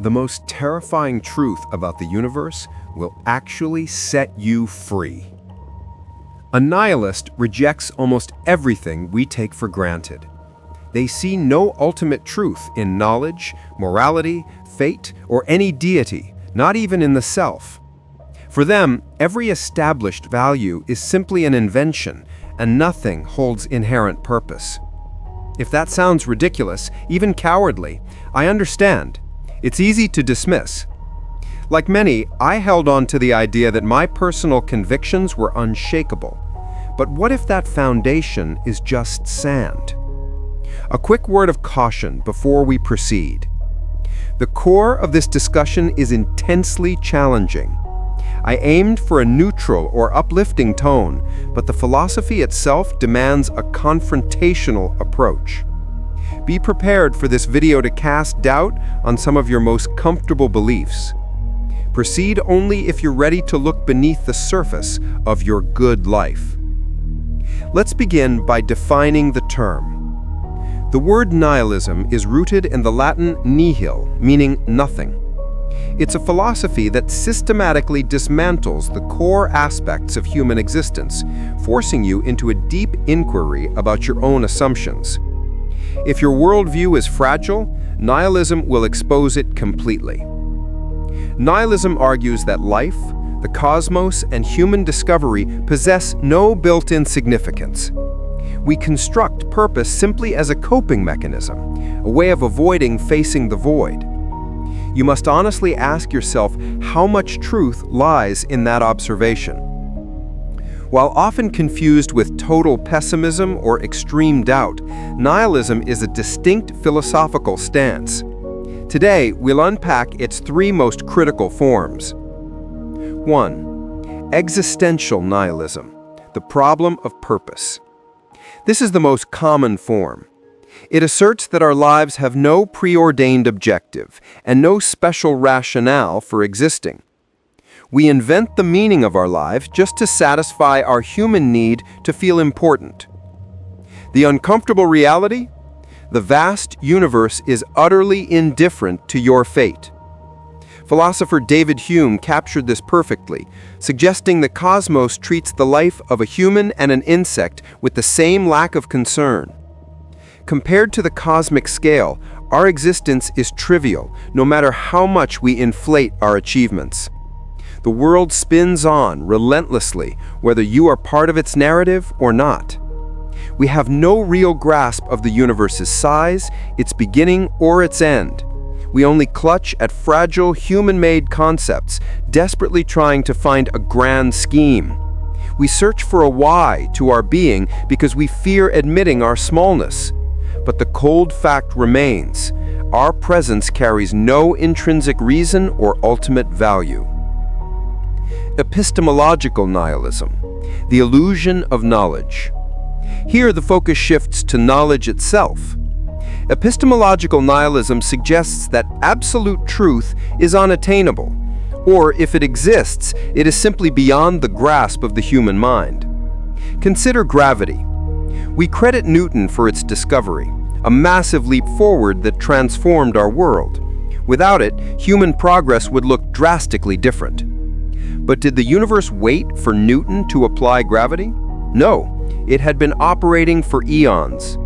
The most terrifying truth about the universe will actually set you free. A nihilist rejects almost everything we take for granted. They see no ultimate truth in knowledge, morality, fate, or any deity, not even in the self. For them, every established value is simply an invention, and nothing holds inherent purpose. If that sounds ridiculous, even cowardly, I understand. It's easy to dismiss. Like many, I held on to the idea that my personal convictions were unshakable. But what if that foundation is just sand? A quick word of caution before we proceed. The core of this discussion is intensely challenging. I aimed for a neutral or uplifting tone, but the philosophy itself demands a confrontational approach. Be prepared for this video to cast doubt on some of your most comfortable beliefs. Proceed only if you're ready to look beneath the surface of your good life. Let's begin by defining the term. The word nihilism is rooted in the Latin nihil, meaning nothing. It's a philosophy that systematically dismantles the core aspects of human existence, forcing you into a deep inquiry about your own assumptions. If your worldview is fragile, nihilism will expose it completely. Nihilism argues that life, the cosmos, and human discovery possess no built-in significance. We construct purpose simply as a coping mechanism, a way of avoiding facing the void. You must honestly ask yourself how much truth lies in that observation. While often confused with total pessimism or extreme doubt, nihilism is a distinct philosophical stance. Today, we'll unpack its three most critical forms. 1. Existential nihilism, the problem of purpose. This is the most common form. It asserts that our lives have no preordained objective and no special rationale for existing. We invent the meaning of our lives just to satisfy our human need to feel important. The uncomfortable reality? The vast universe is utterly indifferent to your fate. Philosopher David Hume captured this perfectly, suggesting the cosmos treats the life of a human and an insect with the same lack of concern. Compared to the cosmic scale, our existence is trivial, no matter how much we inflate our achievements. The world spins on relentlessly, whether you are part of its narrative or not. We have no real grasp of the universe's size, its beginning, or its end. We only clutch at fragile human-made concepts, desperately trying to find a grand scheme. We search for a why to our being because we fear admitting our smallness. But the cold fact remains: our presence carries no intrinsic reason or ultimate value. Epistemological nihilism, the illusion of knowledge. Here the focus shifts to knowledge itself. Epistemological nihilism suggests that absolute truth is unattainable, or if it exists, it is simply beyond the grasp of the human mind. Consider gravity. We credit Newton for its discovery, a massive leap forward that transformed our world. Without it, human progress would look drastically different. But did the universe wait for Newton to apply gravity? No, it had been operating for eons.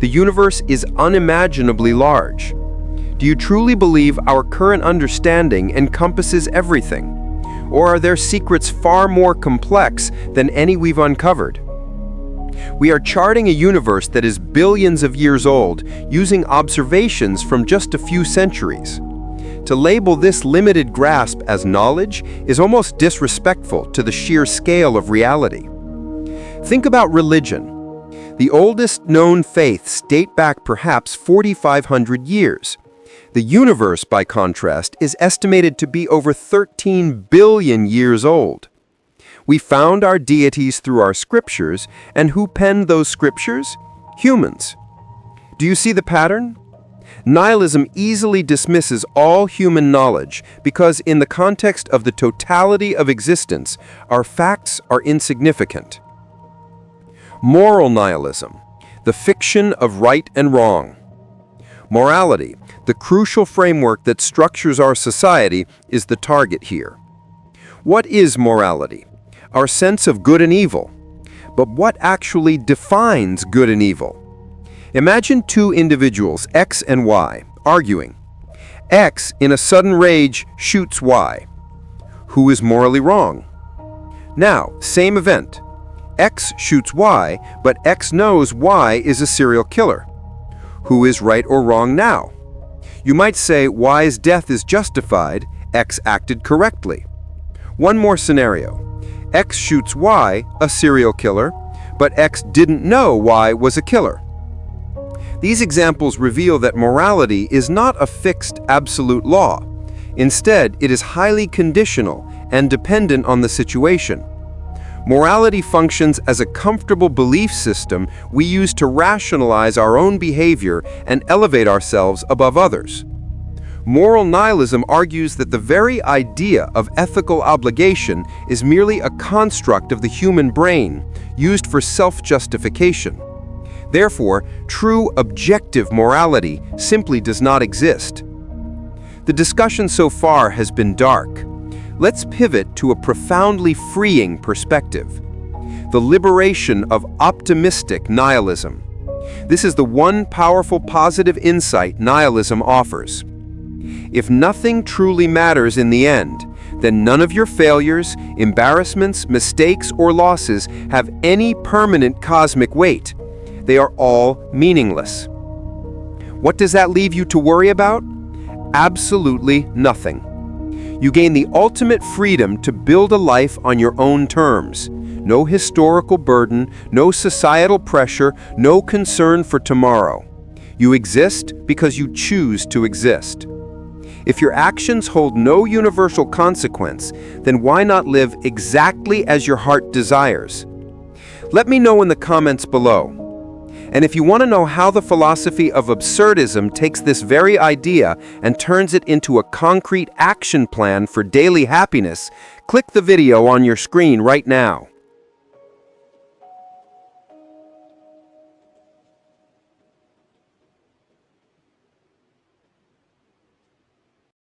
The universe is unimaginably large. Do you truly believe our current understanding encompasses everything? Or are there secrets far more complex than any we've uncovered? We are charting a universe that is billions of years old, using observations from just a few centuries. To label this limited grasp as knowledge is almost disrespectful to the sheer scale of reality. Think about religion. The oldest known faiths date back perhaps 4,500 years. The universe, by contrast, is estimated to be over 13 billion years old. We found our deities through our scriptures, and who penned those scriptures? Humans. Do you see the pattern? Nihilism easily dismisses all human knowledge because in the context of the totality of existence, our facts are insignificant. Moral nihilism, the fiction of right and wrong. Morality, The crucial framework that structures our society is the target here. What is morality? Our sense of good and evil. But what actually defines good and evil? Imagine two individuals, X and Y, arguing. X, in a sudden rage, shoots Y. Who is morally wrong? Now, same event. X shoots Y, but X knows Y is a serial killer. Who is right or wrong now? You might say Y's death is justified, X acted correctly. One more scenario. X shoots Y, a serial killer, but X didn't know Y was a killer. These examples reveal that morality is not a fixed, absolute law. Instead, it is highly conditional and dependent on the situation. Morality functions as a comfortable belief system we use to rationalize our own behavior and elevate ourselves above others. Moral nihilism argues that the very idea of ethical obligation is merely a construct of the human brain, used for self-justification. Therefore, true objective morality simply does not exist. The discussion so far has been dark. Let's pivot to a profoundly freeing perspective: the liberation of optimistic nihilism. This is the one powerful positive insight nihilism offers. If nothing truly matters in the end, then none of your failures, embarrassments, mistakes, or losses have any permanent cosmic weight. They are all meaningless. What does that leave you to worry about? Absolutely nothing. You gain the ultimate freedom to build a life on your own terms. No historical burden, no societal pressure, no concern for tomorrow. You exist because you choose to exist. If your actions hold no universal consequence, then why not live exactly as your heart desires? Let me know in the comments below. And if you want to know how the philosophy of absurdism takes this very idea and turns it into a concrete action plan for daily happiness, click the video on your screen right now.